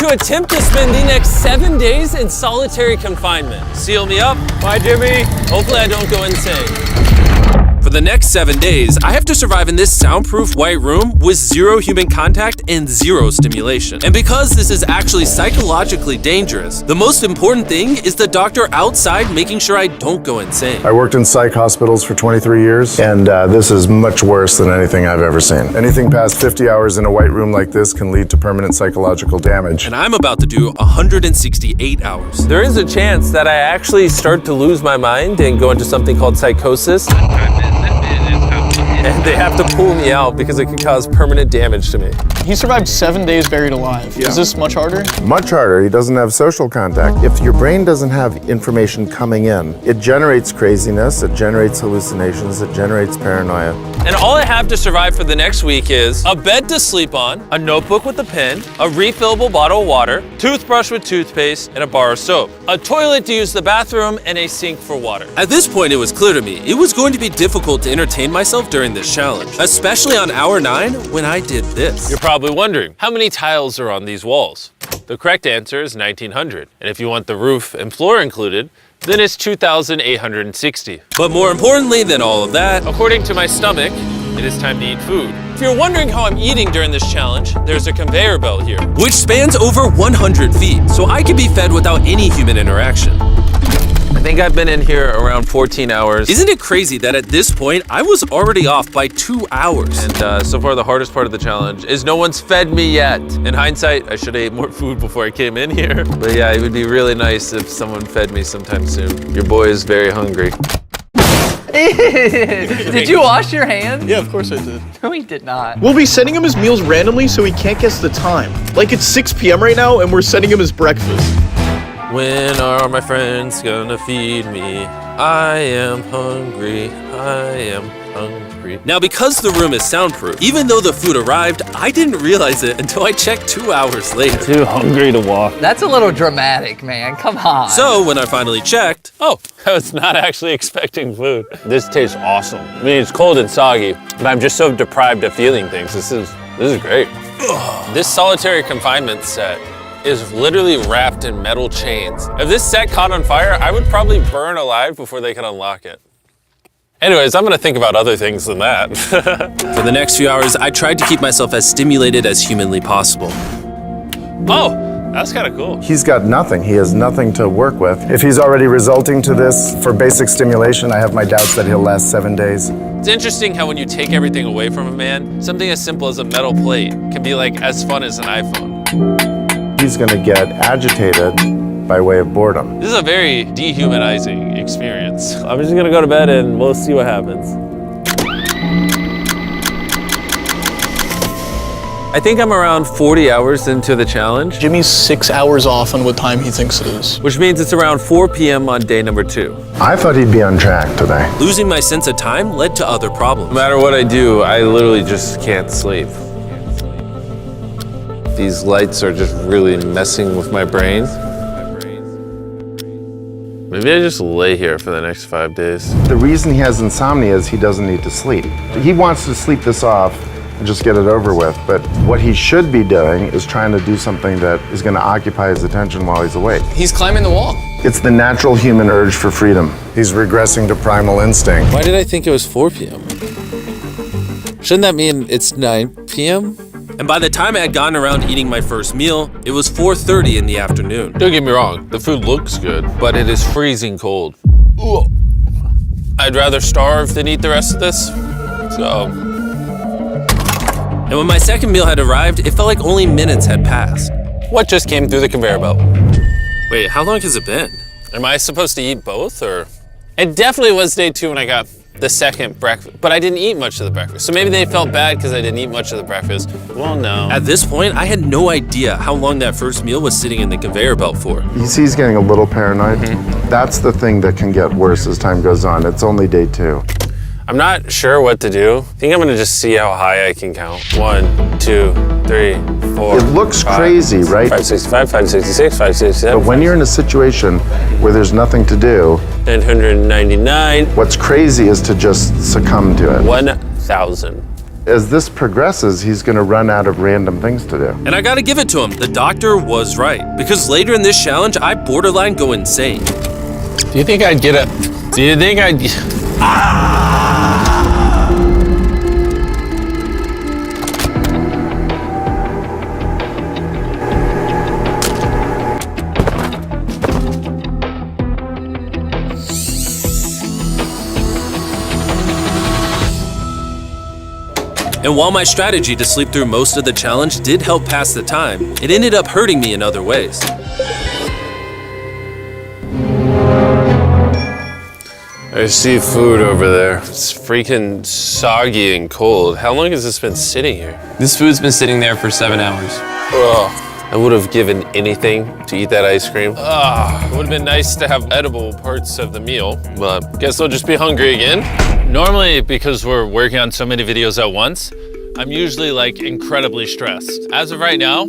to attempt to spend the next 7 days in solitary confinement. Seal me up. Bye, Jimmy. Hopefully I don't go insane. For the next 7 days, I have to survive in this soundproof white room with 0 human contact and 0 stimulation. And because this is actually psychologically dangerous, the most important thing is the doctor outside making sure I don't go insane. I worked in psych hospitals for 23 years, and this is much worse than anything I've ever seen. Anything past 50 hours in a white room like this can lead to permanent psychological damage. And I'm about to do 168 hours. There is a chance that I actually start to lose my mind and go into something called psychosis. And they have to pull me out because it can cause permanent damage to me. He survived 7 days buried alive. Yeah. Is this much harder? Much harder. He doesn't have social contact. If your brain doesn't have information coming in, it generates craziness, it generates hallucinations, it generates paranoia. And all I have to survive for the next week is a bed to sleep on, a notebook with a pen, a refillable bottle of water, toothbrush with toothpaste, and a bar of soap, a toilet to use the bathroom, and a sink for water. At this point, it was clear to me it was going to be difficult to entertain myself during this challenge, especially on hour 9 when I did this. You're probably wondering, how many tiles are on these walls? The correct answer is 1,900. And if you want the roof and floor included, then it's 2,860. But more importantly than all of that, according to my stomach, it is time to eat food. If you're wondering how I'm eating during this challenge, there's a conveyor belt here, which spans over 100 feet, so I can be fed without any human interaction. I think I've been in here around 14 hours. Isn't it crazy that at this point, I was already off by 2 hours? And so far, the hardest part of the challenge is no one's fed me yet. In hindsight, I should have ate more food before I came in here. But yeah, it would be really nice if someone fed me sometime soon. Your boy is very hungry. Did you wash your hands? Yeah, of course I did. No, he did not. We'll be sending him his meals randomly so he can't guess the time. Like it's 6 p.m. right now and we're sending him his breakfast. When are my friends gonna feed me? I am hungry, I am hungry. Now, because the room is soundproof, even though the food arrived, I didn't realize it until I checked 2 hours later. Too hungry to walk. That's a little dramatic, man. Come on. So when I finally checked, oh, I was not actually expecting food. This tastes awesome. I mean, it's cold and soggy, but I'm just so deprived of feeling things. This is great. This solitary confinement set is literally wrapped in metal chains. If this set caught on fire, I would probably burn alive before they could unlock it. Anyways, I'm gonna think about other things than that. For the next few hours, I tried to keep myself as stimulated as humanly possible. Oh, that's kind of cool. He's got nothing. He has nothing to work with. If he's already resulting to this for basic stimulation, I have my doubts that he'll last 7 days. It's interesting how when you take everything away from a man, something as simple as a metal plate can be like as fun as an iPhone. He's gonna get agitated by way of boredom. This is a very dehumanizing experience. I'm just gonna go to bed and we'll see what happens. I think I'm around 40 hours into the challenge, Jimmy's 6 hours off on what time he thinks it is. which means it's around 4 p.m. on day number 2. I thought he'd be on track today. Losing my sense of time led to other problems. No matter what I do, I literally just can't sleep. These lights are just really messing with my brain. Maybe I just lay here for the next 5 days. The reason he has insomnia is he doesn't need to sleep. He wants to sleep this off and just get it over with, but what he should be doing is trying to do something that is going to occupy his attention while he's awake. He's climbing the wall. It's the natural human urge for freedom. He's regressing to primal instinct. Why did I think it was 4 p.m.? Shouldn't that mean it's 9 p.m.? And by the time I had gotten around to eating my first meal, it was 4:30 in the afternoon. Don't get me wrong, the food looks good, but it is freezing cold. Ugh. I'd rather starve than eat the rest of this, so. And when my second meal had arrived, it felt like only minutes had passed. What just came through the conveyor belt? Wait, how long has it been? Am I supposed to eat both, or? It definitely was day 2 when I got the second breakfast, but I didn't eat much of the breakfast. So maybe they felt bad because I didn't eat much of the breakfast. Well, no. At this point, I had no idea how long that first meal was sitting in the conveyor belt for. You see he's getting a little paranoid. That's the thing that can get worse as time goes on. It's only day 2. I'm not sure what to do. I think I'm gonna just see how high I can count. 1, 2, 3, 4. It looks crazy, right? 565, 566, 567. But when you're in a situation where there's nothing to do, 999. what's crazy is to just succumb to it. 1,000. as this progresses, he's going to run out of random things to do. And I gotta give it to him, the doctor was right. Because later in this challenge, I borderline go insane. Do you think I'd get a... Do you think I'd... And while my strategy to sleep through most of the challenge did help pass the time, it ended up hurting me in other ways. I see food over there. It's freaking soggy and cold. How long has this been sitting here? This food's been sitting there for 7 hours. Ugh. I would have given anything to eat that ice cream. It would have been nice to have edible parts of the meal, but guess I'll just be hungry again. Normally, because we're working on so many videos at once, I'm usually like incredibly stressed. As of right now,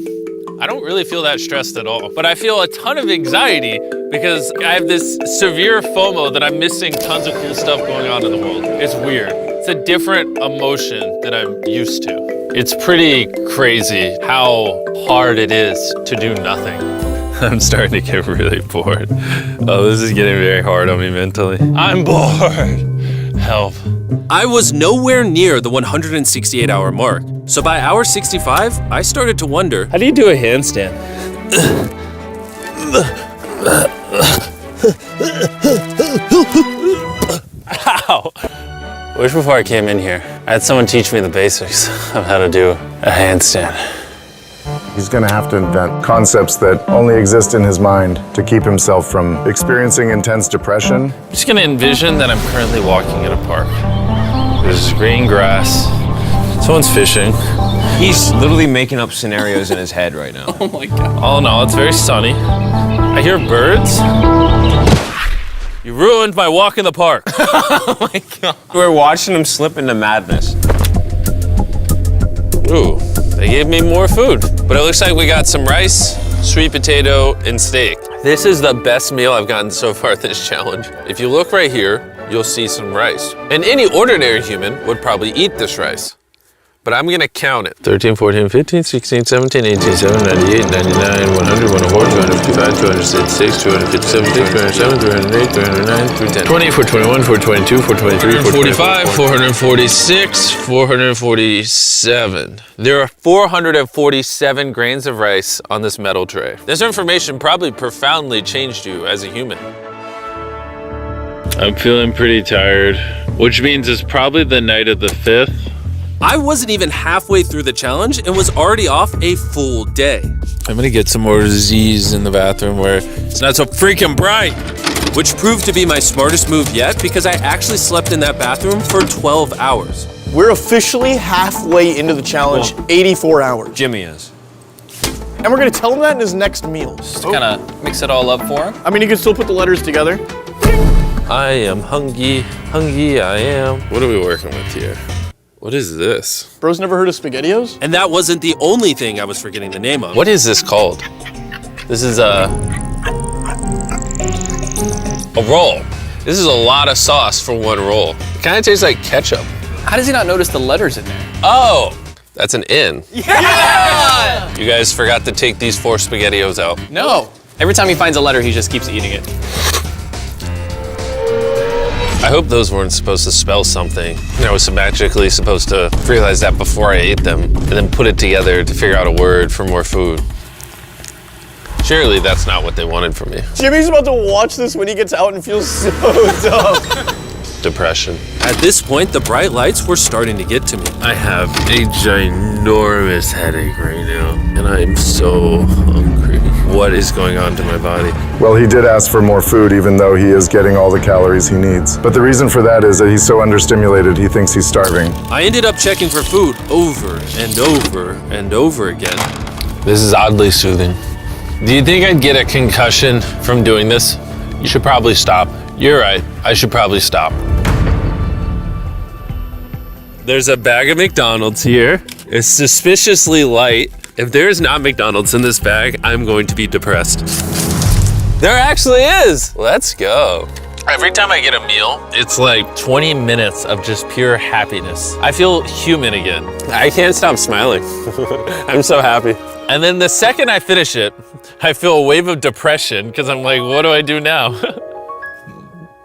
I don't really feel that stressed at all, but I feel a ton of anxiety because I have this severe FOMO that I'm missing tons of cool stuff going on in the world. It's weird. It's a different emotion that I'm used to. It's pretty crazy how hard it is to do nothing. I'm starting to get really bored. Oh, this is getting very hard on me mentally. I'm bored. Help. I was nowhere near the 168-hour mark. So by hour 65, I started to wonder, How do you do a handstand? ow. I wish before I came in here, I had someone teach me the basics of how to do a handstand. He's going to have to invent concepts that only exist in his mind to keep himself from experiencing intense depression. I'm just gonna envision that I'm currently walking in a park. There's green grass. Someone's fishing. He's literally making up scenarios in his head right now. Oh my God. All in all, it's very sunny. I hear birds. You ruined my walk in the park. Oh my God. We're watching him slip into madness. Ooh, they gave me more food. But it looks like we got some rice, sweet potato, and steak. This is the best meal I've gotten so far this challenge. If you look right here, you'll see some rice. And any ordinary human would probably eat this rice. But I'm gonna count it. 13, 14, 15, 16, 17, 18, 17, 98, 99, 100, 104, 255, 266, 257, 207, 308, 309, 310. 20, 421, 422, 423, 445, 446, 447. There are 447 grains of rice on this metal tray. This information probably profoundly changed you as a human. I'm feeling pretty tired, which means it's probably the night of the 5th. I wasn't even halfway through the challenge and was already off a full day. I'm gonna get some more Z's in the bathroom where it's not so freaking bright. Which proved to be my smartest move yet because I actually slept in that bathroom for 12 hours. We're officially halfway into the challenge, 84 hours. Jimmy is. And we're gonna tell him that in his next meal. Just to kind of mix it all up for him. I mean, you can still put the letters together. I am hungry, hungry I am. What are we working with here? What is this? Bro's never heard of SpaghettiOs? And that wasn't the only thing I was forgetting the name of. What is this called? This is a roll. This is a lot of sauce for one roll. It kind of tastes like ketchup. How does he not notice the letters in there? Oh, that's an N. Yeah! You guys forgot to take these 4 SpaghettiOs out. No. Every time he finds a letter, he just keeps eating it. I hope those weren't supposed to spell something. I was magically supposed to realize that before I ate them and then put it together to figure out a word for more food. Surely that's not what they wanted from me. Jimmy's about to watch this when he gets out and feels so dumb. Depression. At this point, the bright lights were starting to get to me. I have a ginormous headache right now, and I am so hungry. What is going on to my body? Well, he did ask for more food, even though he is getting all the calories he needs. But the reason for that is that he's so understimulated, he thinks he's starving. I ended up checking for food over and over and over again. This is oddly soothing. Do you think I'd get a concussion from doing this? You should probably stop. You're right, I should probably stop. There's a bag of McDonald's here. It's suspiciously light. If there's not McDonald's in this bag, I'm going to be depressed. There actually is. Let's go. Every time I get a meal, it's like 20 minutes of just pure happiness. I feel human again. I can't stop smiling. I'm so happy. And then the second I finish it, I feel a wave of depression because I'm like, what do I do now?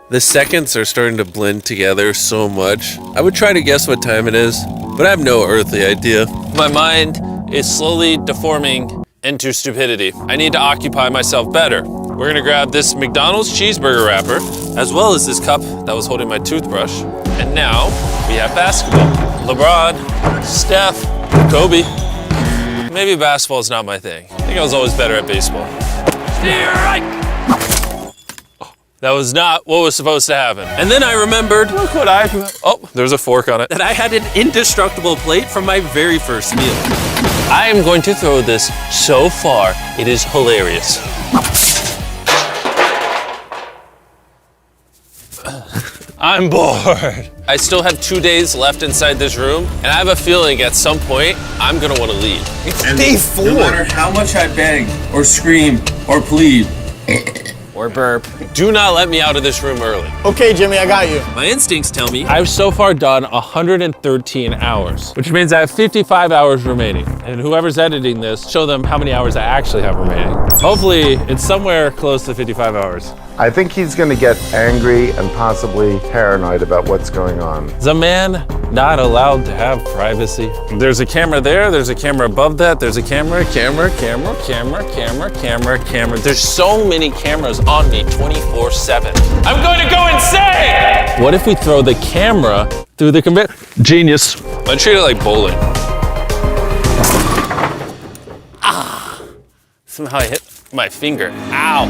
The seconds are starting to blend together so much. I would try to guess what time it is, but I have no earthly idea. My mind is slowly deforming into stupidity. I need to occupy myself better. We're gonna grab this McDonald's cheeseburger wrapper, as well as this cup that was holding my toothbrush. And now we have basketball. LeBron, Steph, Kobe. Maybe basketball is not my thing. I think I was always better at baseball. That was not what was supposed to happen. And then I remembered, look what oh, there's a fork on it. That I had an indestructible plate from my very first meal. I am going to throw this so far, it is hilarious. I'm bored. I still have 2 days left inside this room, and I have a feeling at some point, I'm gonna wanna leave. It's day 4. No matter how much I beg or scream or plead, Or burp. Do not let me out of this room early. Okay, Jimmy, I got you. My instincts tell me I've so far done 113 hours, which means I have 55 hours remaining. And whoever's editing this, show them how many hours I actually have remaining. Hopefully, it's somewhere close to 55 hours. I think he's going to get angry and possibly paranoid about what's going on. Is a man not allowed to have privacy? There's a camera there, there's a camera above that, there's a camera. there's so many cameras on me 24/7. I'm going to go insane! What if we throw the camera through the conveyor? Genius. I treat it like bowling. Somehow I hit my finger. Ow.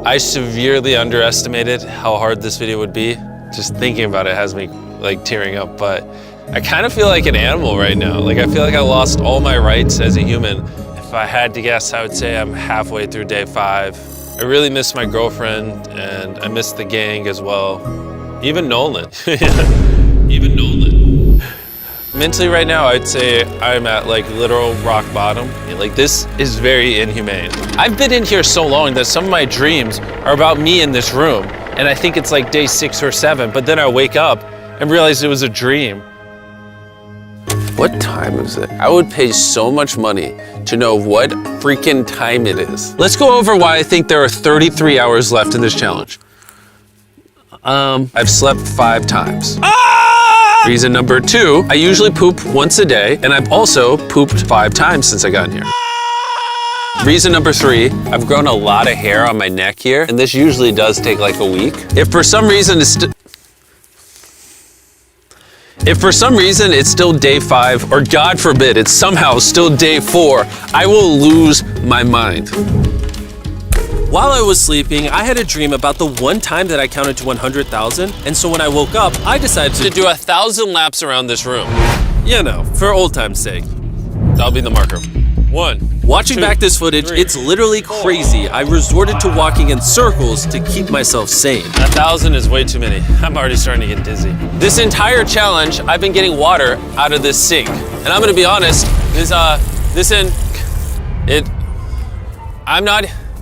I severely underestimated how hard this video would be. Just thinking about it has me like tearing up, but I kind of feel like an animal right now. Like I feel like I lost all my rights as a human. If I had to guess, I would say I'm halfway through day 5. I really miss my girlfriend and I miss the gang as well. Even Nolan. Even Nolan. Mentally right now, I'd say I'm at like literal rock bottom. Like this is very inhumane. I've been in here so long that some of my dreams are about me in this room. And I think it's like day 6 or 7, but then I wake up and realize it was a dream. What time is it? I would pay so much money to know what freaking time it is. Let's go over why I think there are 33 hours left in this challenge. I've slept 5 times. Reason number 2, I usually poop once a day, and I've also pooped 5 times since I got in here. Reason number 3, I've grown a lot of hair on my neck here, and this usually does take like a week. If for some reason it's still day 5, or God forbid, it's somehow still day 4, I will lose my mind. While I was sleeping, I had a dream about the one time that I counted to 100,000, and so when I woke up, I decided to do 1,000 laps around this room. You know, for old time's sake. That'll be the marker. 1. Watching back this footage, it's literally crazy. I resorted to walking in circles to keep myself sane. 1,000 is way too many. I'm already starting to get dizzy. This entire challenge, I've been getting water out of this sink. And I'm gonna be honest,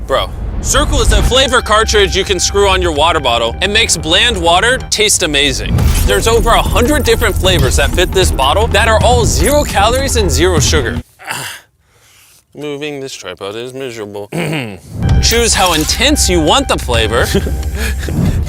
bro. Circle is a flavor cartridge you can screw on your water bottle and makes bland water taste amazing. There's over 100 different flavors that fit this bottle that are all 0 calories and 0 sugar. Moving this tripod is miserable. Choose how intense you want the flavor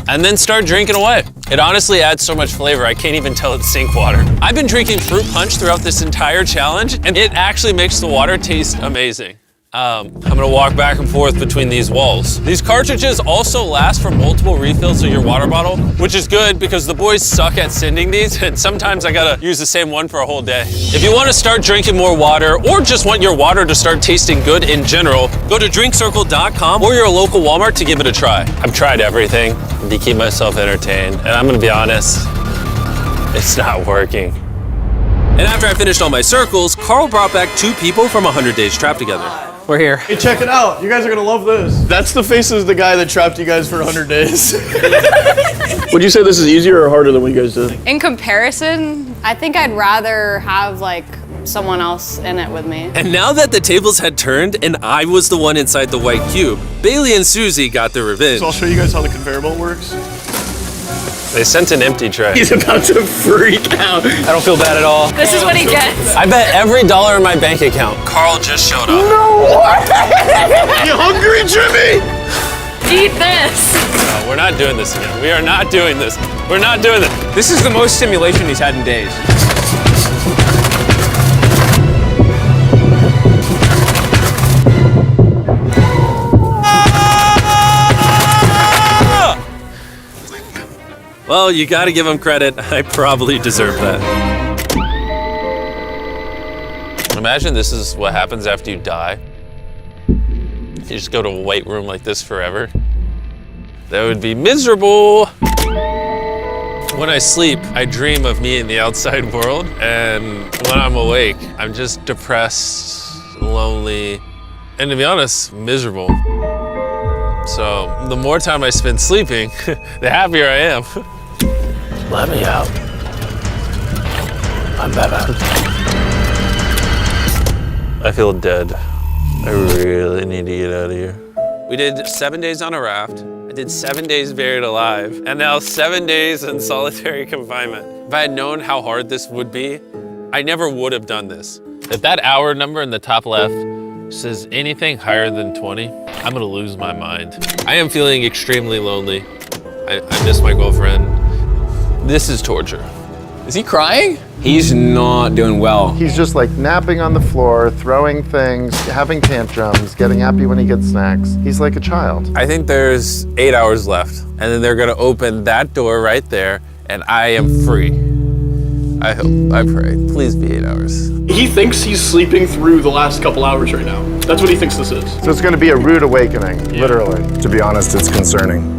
and then start drinking away. It honestly adds so much flavor, I can't even tell it's sink water. I've been drinking fruit punch throughout this entire challenge and it actually makes the water taste amazing. I'm gonna walk back and forth between these walls. These cartridges also last for multiple refills of your water bottle, which is good because the boys suck at sending these and sometimes I gotta use the same one for a whole day. If you wanna start drinking more water or just want your water to start tasting good in general, go to drinkcircle.com or your local Walmart to give it a try. I've tried everything to keep myself entertained and I'm gonna be honest, it's not working. And after I finished all my circles, Carl brought back 2 people from 100 Days Trapped Together. We're here. Hey, check it out. You guys are gonna love this. That's the faces of the guy that trapped you guys for 100 days. Would you say this is easier or harder than what you guys did? In comparison, I think I'd rather have like someone else in it with me. And now that the tables had turned and I was the one inside the white cube, Bailey and Susie got their revenge. So I'll show you guys how the conveyor belt works. They sent an empty tray. He's about to freak out. I don't feel bad at all. This is what he gets. I bet every dollar in my bank account. Carl just showed up. You hungry, Jimmy? Eat this. No, we're not doing this again. We are not doing this. We're not doing this. This is the most stimulation he's had in days. Well, you gotta give him credit. I probably deserve that. Imagine this is what happens after you die. You just go to a white room like this forever. That would be miserable. When I sleep, I dream of me in the outside world. And when I'm awake, I'm just depressed, lonely, and to be honest, miserable. So the more time I spend sleeping, the happier I am. Let me out. I'm better. I feel dead. I really need to get out of here. We did 7 days on a raft. I did 7 days buried alive, and now 7 days in solitary confinement. If I had known how hard this would be, I never would have done this. If that hour number in the top left says anything higher than 20, I'm gonna lose my mind. I am feeling extremely lonely. I miss my girlfriend. This is torture. Is he crying? He's not doing well. He's just like napping on the floor, throwing things, having tantrums, getting happy when he gets snacks. He's like a child. I think there's 8 hours left, and then they're gonna open that door right there, and I am free. I hope, I pray. Please be 8 hours. He thinks he's sleeping through the last couple hours right now. That's what he thinks this is. So it's going to be a rude awakening, literally. To be honest, it's concerning.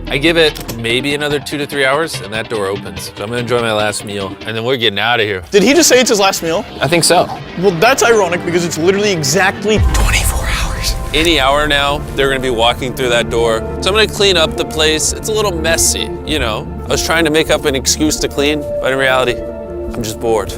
I give it maybe another 2 to 3 hours and that door opens. So I'm gonna enjoy my last meal and then we're getting out of here. Did he just say it's his last meal? I think so. Well, that's ironic because it's literally exactly 24 hours. Any hour now, they're gonna be walking through that door. So I'm gonna clean up the place. It's a little messy, you know. I was trying to make up an excuse to clean, but in reality, I'm just bored.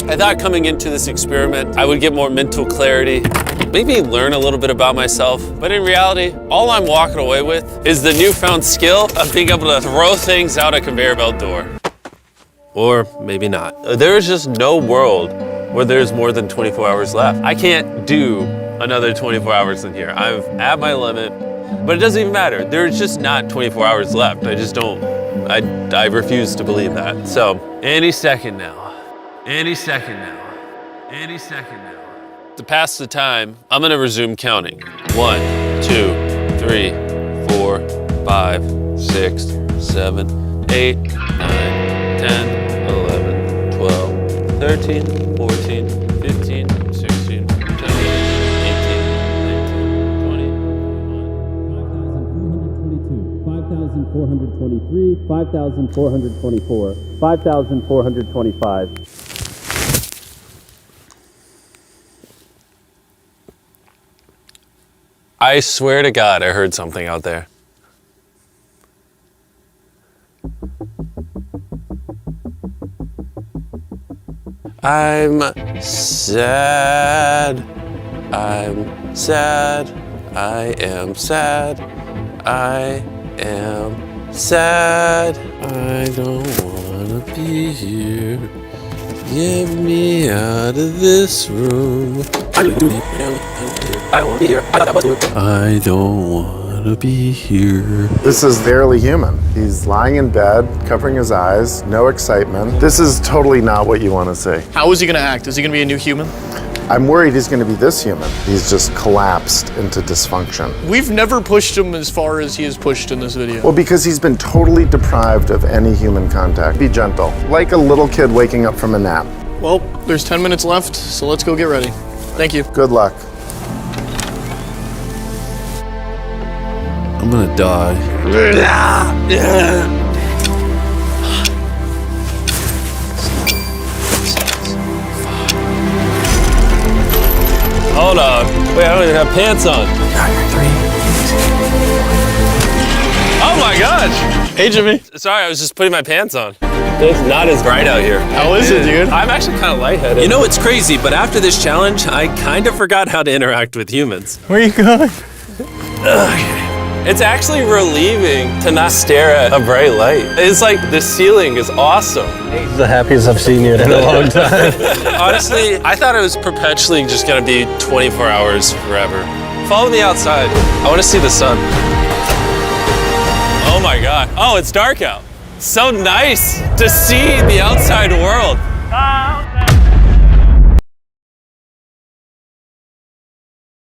I thought coming into this experiment, I would get more mental clarity, maybe learn a little bit about myself, but in reality, all I'm walking away with is the newfound skill of being able to throw things out a conveyor belt door. Or maybe not. There is just no world where there's more than 24 hours left. I can't do another 24 hours in here. I'm at my limit, but it doesn't even matter. There's just not 24 hours left. I just don't, I refuse to believe that. So, any second now. Any second now. Any second now. To pass the time, I'm gonna resume counting. 1, 2, 3, 4, 5, 6, 7, 8, 9, 10, 11, 12, 13, 14, 15, 16, 17, 18, 19, 20, 21. 5,422, 5,423, 5,424, 5,425. I swear to God, I heard something out there. I'm sad. I'm sad. I am sad. I am sad. I don't wanna be here. Get me out of this room. I don't wanna be here. I don't wanna be here. This is barely human. He's lying in bed, covering his eyes, no excitement. This is totally not what you want to see. How is he gonna act? Is he gonna be a new human? I'm worried he's going to be this human. He's just collapsed into dysfunction. We've never pushed him as far as he is pushed in this video. Well, because he's been totally deprived of any human contact. Be gentle, like a little kid waking up from a nap. Well, there's 10 minutes left, so let's go get ready. Thank you. Good luck. I'm gonna die. Hold on. Wait, I don't even have pants on. Oh my gosh! Hey, Jimmy. Sorry, I was just putting my pants on. It's not as bright out here. How is it, dude? I'm actually kind of lightheaded. You know, it's crazy, but after this challenge, I kind of forgot how to interact with humans. Where are you going? It's actually relieving to not stare at a bright light. It's like the ceiling is awesome. The happiest I've seen you in a long time. Honestly, I thought it was perpetually just gonna be 24 hours forever. Follow me outside. I wanna see the sun. Oh my God. Oh, it's dark out. So nice to see the outside world.